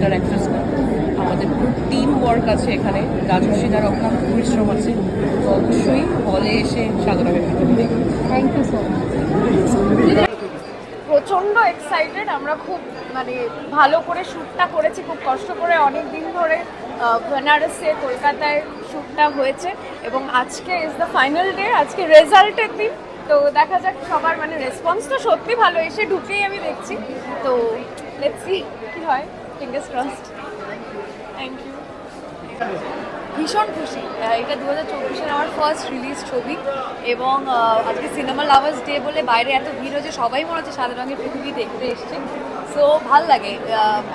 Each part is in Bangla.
অ্যাক্টর অ্যাক্ট্রেস না, আমাদের পুরো টিম ওয়ার্ক আছে এখানে, রাজস্বীদার অক্লান্ত পরিশ্রম আছে। তো অবশ্যই হলে এসে সাদা রঙের পৃথিবী দেখুন। Thank you so much. প্রচণ্ড এক্সাইটেড, আমরা খুব মানে ভালো করে শ্যুটটা করেছি, খুব কষ্ট করে অনেক দিন ধরে বেনারসে কলকাতায় শ্যুটটা হয়েছে এবং আজকে ইজ দ্য ফাইনাল ডে, আজকে রেজাল্টের দিন। তো দেখা যাক, সবার মানে রেসপন্স তো সত্যি ভালো, এসে ঢুকেই আমি দেখছি। তো লেটস সি কি হয়, ফিঙ্গার্স ক্রসড। Thank you. ভীষণ খুশি, এটা 2024-এর আমার ফার্স্ট রিলিজ ছবি এবং আজকে সিনেমা লাভার্স ডে বলে বাইরে এত ভিড় হচ্ছে, সবাই মনে হচ্ছে সাদা রঙের পৃথিবী দেখতে এসছে। সো ভাল লাগে,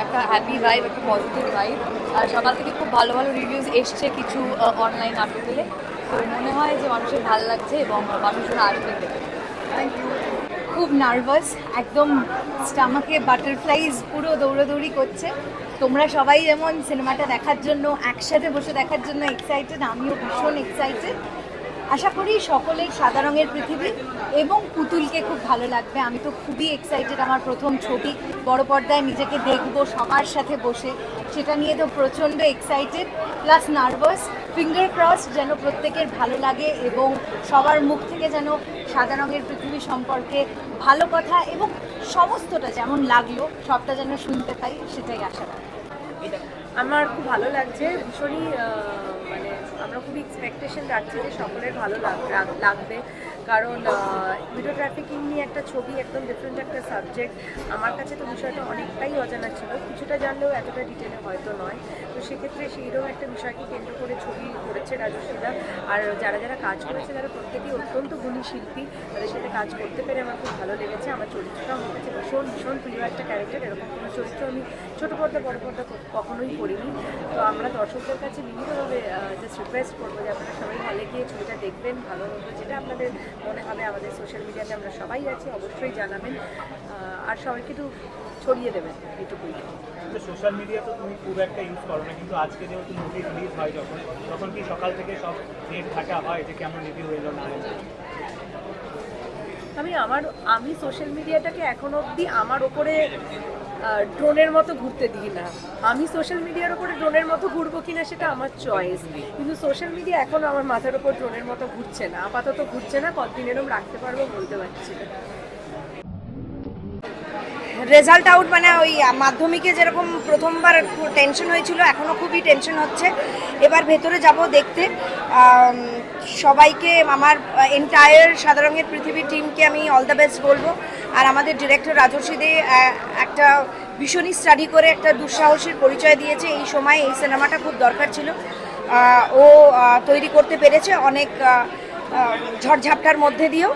একটা হ্যাপি ভাইব, একটা পজিটিভ ভাইব। আর সকাল থেকে খুব ভালো ভালো রিভিউজ এসছে কিছু অনলাইন আর্টিকেলে। তো মনে হয় যে মানুষের ভালো লাগছে এবং মানুষরা আসবে দেখে। Thank you. খুব নার্ভাস, একদম স্টামাকে বাটারফ্লাইজ পুরো দৌড়াদৌড়ি করছে। তোমরা সবাই যেমন সিনেমাটা দেখার জন্য একসাথে বসে দেখার জন্য এক্সাইটেড, আমিও ভীষণ এক্সাইটেড। আশা করি সকলের সাদা রঙের পৃথিবী এবং পুতুলকে খুব ভালো লাগবে। আমি তো খুবই এক্সাইটেড, আমার প্রথম ছবি, বড় পর্দায় নিজেকে দেখবো সবার সাথে বসে, সেটা নিয়ে তো প্রচণ্ড excited plus nervous. Finger cross যেন প্রত্যেকের ভালো লাগে এবং সবার মুখ থেকে যেন সাদা রঙের পৃথিবী সম্পর্কে ভালো কথা এবং সমস্তটা যেমন লাগলো সবটা যেন শুনতে পাই, সেটাই আশা করি। আমার খুব ভালো লাগছে, ভীষণই মানে আমরা খুবই এক্সপেকটেশন রাখছি যে সকলের ভালো লাগবে, কারণ ভিডিও ট্রাফিকিং নিয়ে একটা ছবি, একদম ডিফারেন্ট একটা সাবজেক্ট। আমার কাছে তো বিষয়টা অনেকটাই অজানা ছিল, কিছুটা জানলেও এতটা ডিটেলে হয়তো নয়। তো সেক্ষেত্রে সেইরকম একটা বিষয়কে কেন্দ্র করে ছবি করেছে রাজস্বীদা। আর যারা যারা কাজ করেছে তারা প্রত্যেকেই অত্যন্ত গুণী শিল্পী, তাদের সাথে কাজ করতে পেরে আমার খুব ভালো লেগেছে। আমার চরিত্রটা আমার কাছে ভীষণ ভীষণ প্রিয় একটা ক্যারেক্টার, এরকম কোনো চরিত্র আমি ছোটো পর্দা বড় পর্দা কখনোই করিনি। তো আমরা দর্শকদের কাছে বিভিন্নভাবে জাস্ট রিকোয়েস্ট করবো যে আপনারা সবাই হলে গিয়ে ছবিটা দেখবেন, ভালো মতো যেটা আপনাদের মনে হবে। আমাদের সোশ্যাল মিডিয়াতে আমরা সবাই আছি, অবশ্যই জানাবেন আর সবাইকে একটু ছড়িয়ে দেবেন, এইটুকুই। সোশ্যাল মিডিয়া তো তুমি খুব একটা ইউজ করো না, কিন্তু আজকে যেহেতু মুভি রিলিজ হয় তখন কি সকাল থেকে সব নেট থাকা হয় যে কেমন রিভিউ এলো না এলো? আমি সোশ্যাল মিডিয়াটাকে এখন অবধি আমার ওপরে ড্রোনের মতো ঘুরতে দিই না। আমি সোশ্যাল মিডিয়ার ওপরে ড্রোনের মতো ঘুরবো কিনা সেটা আমার চয়েস, কিন্তু সোশ্যাল মিডিয়া এখন আমার মাথার ওপর ড্রোনের মতো ঘুরছে না, আপাতত ঘুরছে না। কতদিন এরকম রাখতে পারবো বলতে পারছি না। রেজাল্ট আউট মানে ওই মাধ্যমিকে যেরকম প্রথমবার টেনশন হয়েছিল, এখনও খুবই টেনশন হচ্ছে। এবার ভেতরে যাব দেখতে। সবাইকে, আমার এন্টায়ার সাদা রঙের পৃথিবী টিমকে আমি অল দ্য বেস্ট বলবো। আর আমাদের ডিরেক্টর রাজস্বী দে একটা ভীষণই স্টাডি করে একটা দুঃসাহসীর পরিচয় দিয়েছে। এই সময় এই সিনেমাটা খুব দরকার ছিল, ও তৈরি করতে পেরেছে অনেক ঝড়ঝাপটার মধ্যে দিয়েও।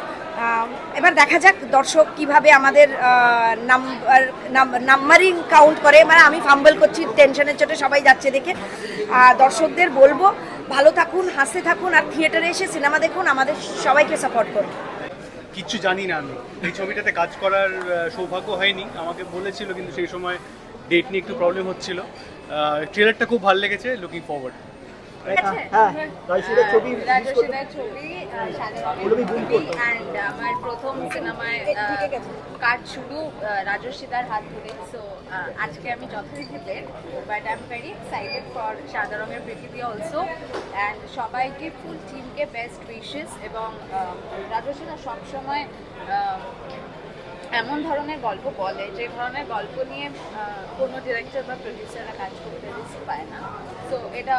এবার দেখা যাক দর্শক কিভাবে আমাদের নাম্বারিং কাউন্ট করে। মানে আমি ফাম্বল করছি টেনশনের চোটে, সবাই যাচ্ছে দেখে। দর্শকদের বলবো ভালো থাকুন, হাসতে থাকুন আর থিয়েটারে এসে সিনেমা দেখুন, আমাদের সবাইকে সাপোর্ট করুন। কিচ্ছু জানি না, আমি এই ছবিটাতে কাজ করার সৌভাগ্য হয়নি, আমাকে বলেছিল কিন্তু সেই সময় ডেট নিয়ে একটু প্রবলেম হচ্ছিল। ট্রেলারটা খুব ভালো লেগেছে, লুকিং ফরওয়ার্ড। রাজস্বীদার ছবি অ্যান্ড আমার প্রথম সিনেমায় কাজ শুরু রাজস্বীদার হাত ধরে। সো আজকে আমি যথারীতি late, but I am very excited for সাদা রঙের পৃথিবী অলসো। অ্যান্ড সবাইকে ফুল টিমকে বেস্ট উইশেস। এবং রাজস্বীদা সবসময় এমন ধরনের গল্প বলে যে ধরনের গল্প নিয়ে কোনো ডিরেক্টর বা প্রডিউসাররা কাজ করতে রিস্ক পায় না। তো এটা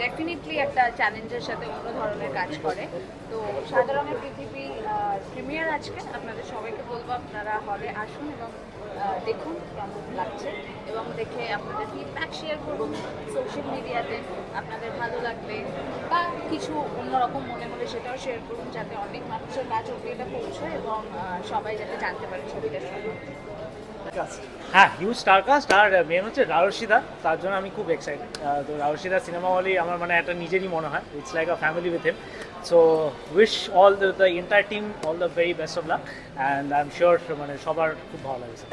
ডেফিনেটলি একটা চ্যালেঞ্জের সাথে অন্য ধরনের কাজ করে। তো সাদা রঙের পৃথিবী প্রিমিয়ার আজকে, আপনাদের সবাইকে বলবো আপনারা হলে আসুন এবং দেখুন কেমন লাগছে এবং দেখে আপনাদের ফিডব্যাক শেয়ার করুন সোশ্যাল মিডিয়াতে। আপনাদের ভালো লাগবে বা কিছু অন্যরকম মনে হলে সেটাও শেয়ার করুন, যাতে অনেক মানুষের কাজ অব্দি এটা পৌঁছয় এবং সবাই যাতে জানতে পারে ছবিটা সম্পর্কে। হ্যাঁ, হিউজ স্টারকাস্ট। আর মেন হচ্ছে রাজস্বীদা, তার জন্য আমি খুব এক্সাইটেড। তো রাজস্বীদা সিনেমা হলেই আমার মানে একটা নিজেরই মনে হয়, it's like a family with him. So wish all the entire team all the very best of luck, and I am sure মানে সবার খুব ভালো লাগছে।